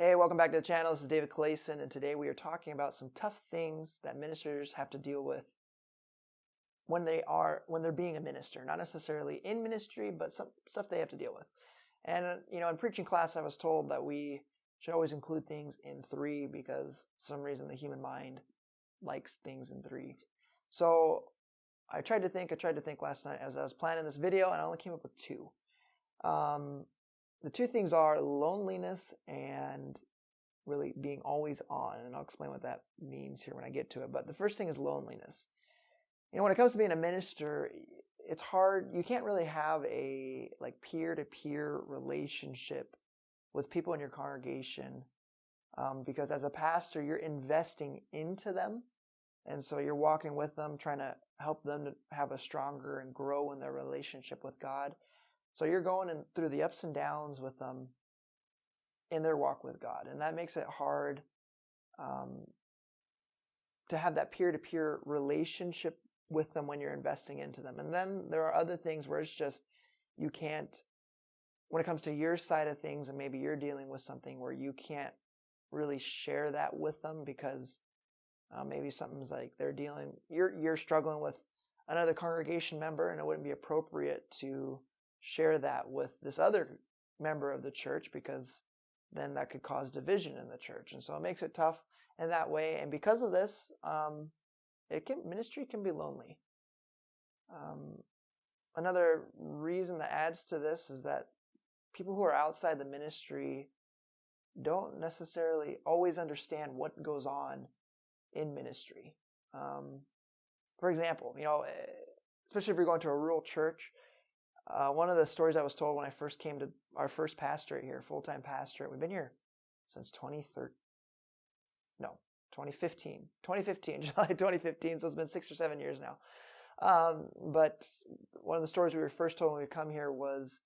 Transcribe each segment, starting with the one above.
Hey, welcome back to the channel. This is David Clayson, and today we are talking about some tough things that ministers have to deal with when they're being a minister. Not necessarily in ministry, but some stuff they have to deal with. And in preaching class, I was told that we should always include things in three because for some reason the human mind likes things in three. So I tried to think last night as I was planning this video, and I only came up with two. The two things are loneliness and really being always on, and I'll explain what that means here when I get to it. But the first thing is loneliness. When it comes to being a minister, it's hard. You can't really have a peer-to-peer relationship with people in your congregation because as a pastor, you're investing into them, and so you're walking with them, trying to help them to have a stronger and grow in their relationship with God. So you're going through the ups and downs with them in their walk with God. And that makes it hard to have that peer-to-peer relationship with them when you're investing into them. And then there are other things where it's just you can't, when it comes to your side of things, and maybe you're dealing with something where you can't really share that with them because maybe something's like you're struggling with another congregation member, and it wouldn't be appropriate to share that with this other member of the church because then that could cause division in the church. And so it makes it tough in that way. And because of this, ministry can be lonely. Another reason that adds to this is that people who are outside the ministry don't necessarily always understand what goes on in ministry. For example, especially if you're going to a rural church, one of the stories I was told when I first came to our first pastorate here, full-time pastorate, we've been here since 2015, July 2015, so it's been 6 or 7 years now. But one of the stories we were first told when we come here was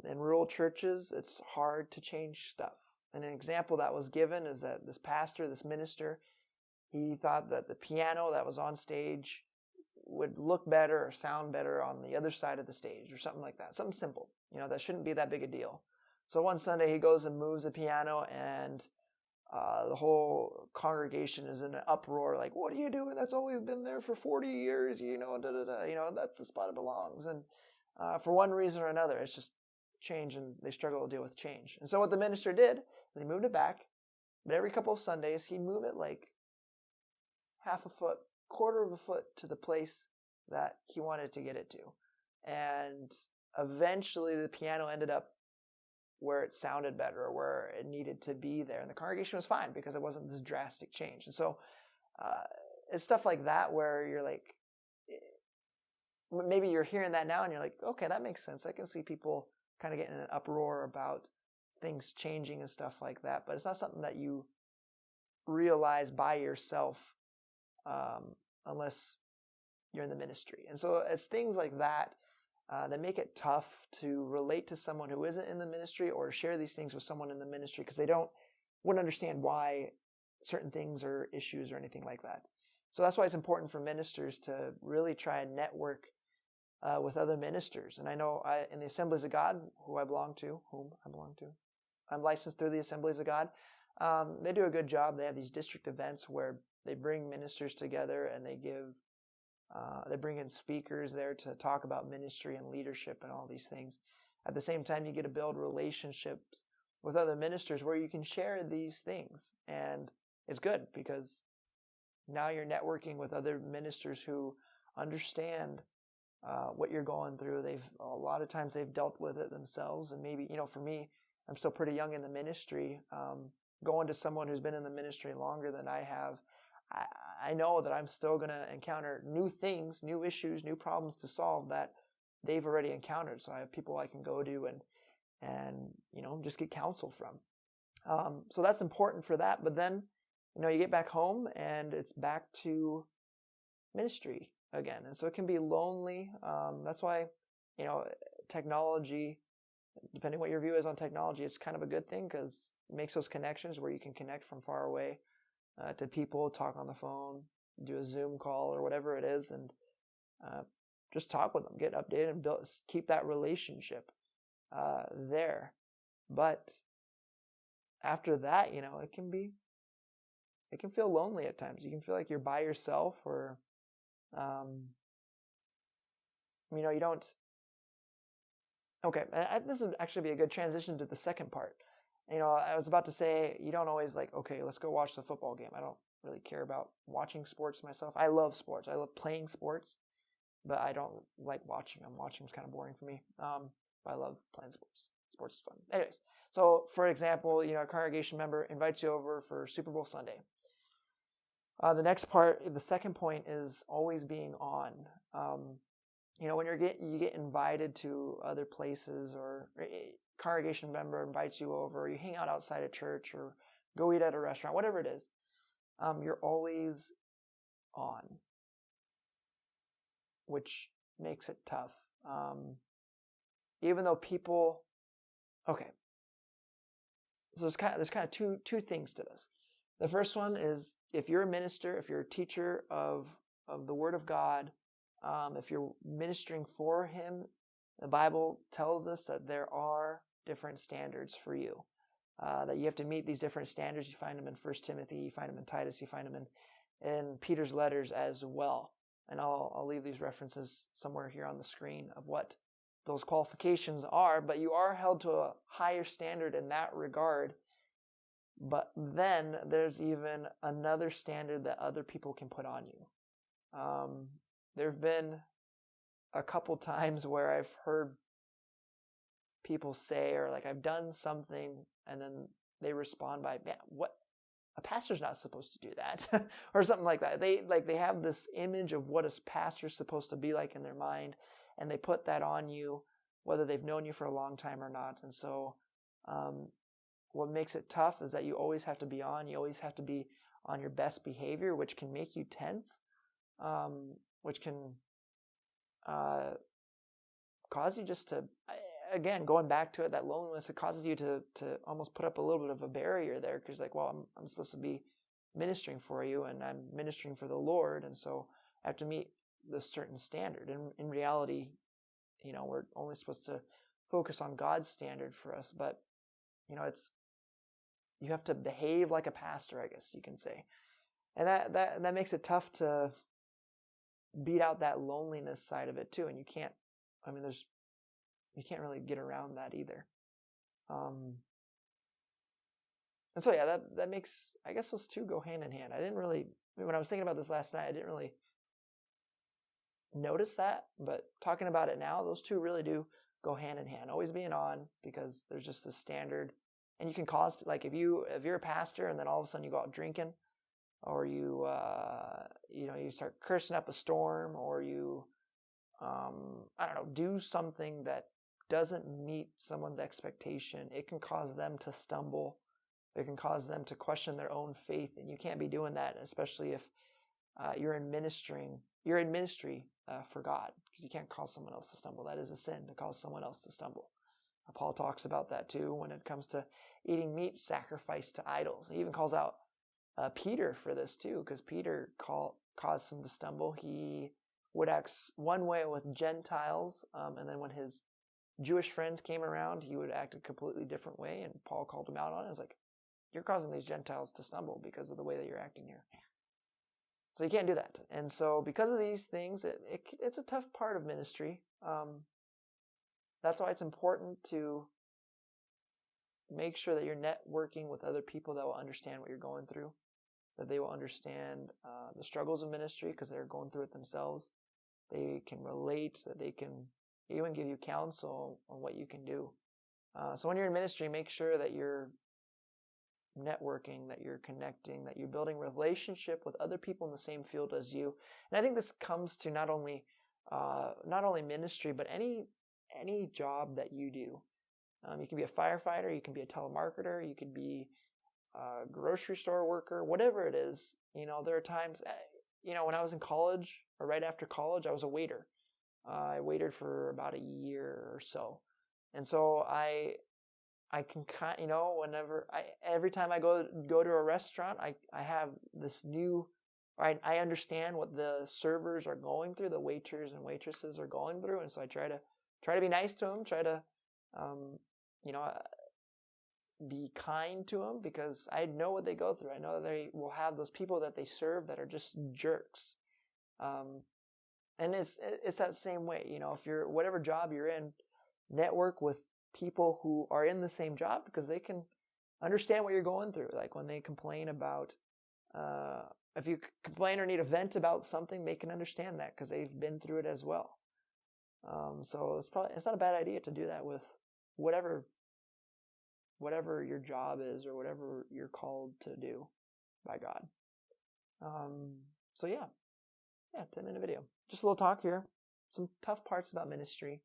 in rural churches, it's hard to change stuff. And an example that was given is that this minister, he thought that the piano that was on stage would look better or sound better on the other side of the stage or something like that. Something simple, that shouldn't be that big a deal. So one Sunday he goes and moves the piano, and the whole congregation is in an uproar, like, what are you doing? That's always been there for 40 years, that's the spot it belongs. And for one reason or another, it's just change, and they struggle to deal with change. And so what the minister did, he moved it back, but every couple of Sundays he'd move it like half a foot, quarter of a foot to the place that he wanted to get it to. And eventually the piano ended up where it sounded better or where it needed to be there. And the congregation was fine because it wasn't this drastic change. And so it's stuff like that where you're like, maybe you're hearing that now and you're like, okay, that makes sense. I can see people kind of getting an uproar about things changing and stuff like that. But it's not something that you realize by yourself unless you're in the ministry. And so it's things like that that make it tough to relate to someone who isn't in the ministry or share these things with someone in the ministry because they wouldn't understand why certain things are issues or anything like that. So that's why it's important for ministers to really try and network with other ministers. And I know in the Assemblies of God, whom I belong to, I'm licensed through the Assemblies of God. They do a good job. They have these district events where they bring ministers together and they bring in speakers there to talk about ministry and leadership and all these things. At the same time, you get to build relationships with other ministers where you can share these things. And it's good because now you're networking with other ministers who understand what you're going through. A lot of times they've dealt with it themselves. And maybe, for me, I'm still pretty young in the ministry. Going to someone who's been in the ministry longer than I have, I know that I'm still going to encounter new things, new issues, new problems to solve that they've already encountered. So I have people I can go to and just get counsel from. So that's important for that. But then, you get back home and it's back to ministry again. And so it can be lonely. That's why, technology, depending what your view is on technology, it's kind of a good thing because it makes those connections where you can connect from far away to people, talk on the phone, do a Zoom call or whatever it is, and just talk with them, get updated, and keep that relationship there. But after that, it can feel lonely at times. You can feel like you're by yourself, or, you don't. Okay, this would actually be a good transition to the second part. I was about to say, you don't always like, okay, let's go watch the football game. I don't really care about watching sports myself. I love sports. I love playing sports, but I don't like watching them. Watching is kind of boring for me. But I love playing sports. Sports is fun. Anyways, so for example, a congregation member invites you over for Super Bowl Sunday. The next part, the second point, is always being on. When you get invited to other places, or a congregation member invites you over, or you hang out outside of church, or go eat at a restaurant, whatever it is, you're always on, which makes it tough. Even though people, okay, so there's kind of two things to this. The first one is, if you're a minister, if you're a teacher of the Word of God, if you're ministering for Him, the Bible tells us that there are different standards for you, that you have to meet these different standards. You find them in 1 Timothy, you find them in Titus, you find them in Peter's letters as well. And I'll leave these references somewhere here on the screen of what those qualifications are, but you are held to a higher standard in that regard. But then there's even another standard that other people can put on you. There have been a couple times where I've heard people say, or like, I've done something, and then they respond by, man, what? A pastor's not supposed to do that, or something like that. They have this image of what a pastor's supposed to be like in their mind, and they put that on you, whether they've known you for a long time or not. And so, what makes it tough is that you always have to be on. You always have to be on your best behavior, which can make you tense, which can cause you just to, again, going back to it, that loneliness, it causes you to almost put up a little bit of a barrier there, because like, well, I'm supposed to be ministering for you, and I'm ministering for the Lord, and so I have to meet this certain standard. And in reality, we're only supposed to focus on God's standard for us, but you have to behave like a pastor, I guess you can say. And that makes it tough to beat out that loneliness side of it too. And you can't really get around that either. And so yeah, that makes, I guess those two go hand in hand. When I was thinking about this last night, I didn't really notice that, but talking about it now, those two really do go hand in hand. Always being on, because there's just this standard. And you can cause, like, if you're a pastor and then all of a sudden you go out drinking, or you start cursing up a storm, or you, do something that doesn't meet someone's expectation, it can cause them to stumble. It can cause them to question their own faith, and you can't be doing that, especially if you're in ministry for God, because you can't cause someone else to stumble. That is a sin, to cause someone else to stumble. Paul talks about that too when it comes to eating meat sacrificed to idols. He even calls out Peter for this too, because Peter caused him to stumble. He would act one way with Gentiles, and then when his Jewish friends came around, he would act a completely different way, and Paul called him out on it. It's like, you're causing these Gentiles to stumble because of the way that you're acting here. So you can't do that. And so because of these things, it's a tough part of ministry. That's why it's important to make sure that you're networking with other people that will understand what you're going through, that they will understand the struggles of ministry because they're going through it themselves. They can relate, that they can even give you counsel on what you can do. So when you're in ministry, make sure that you're networking, that you're connecting, that you're building relationship with other people in the same field as you. And I think this comes to not only ministry, but any job that you do. You can be a firefighter, you can be a telemarketer, you could be a grocery store worker, whatever it is. There are times, when I was in college or right after college, I was a waiter. I waited for about a year or so. And so I can every time I go to a restaurant, I have this new, I understand what the servers are going through, the waiters and waitresses are going through. And so I try to be nice to them, try to, be kind to them because I know what they go through. I know that they will have those people that they serve that are just jerks. And it's that same way, you know, if you're, whatever job you're in, network with people who are in the same job because they can understand what you're going through. Like when they complain about, if you complain or need a vent about something, they can understand that because they've been through it as well. So it's not a bad idea to do that with whatever your job is or whatever you're called to do by God. So yeah, 10-minute video. Just a little talk here. Some tough parts about ministry.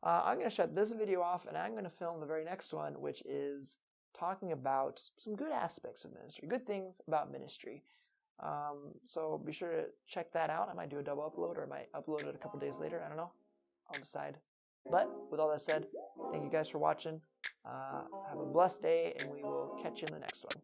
I'm going to shut this video off and I'm going to film the very next one, which is talking about some good aspects of ministry, good things about ministry. So be sure to check that out. I might do a double upload or I might upload it a couple days later. I don't know. I'll decide. But with all that said, thank you guys for watching. Have a blessed day and we will catch you in the next one.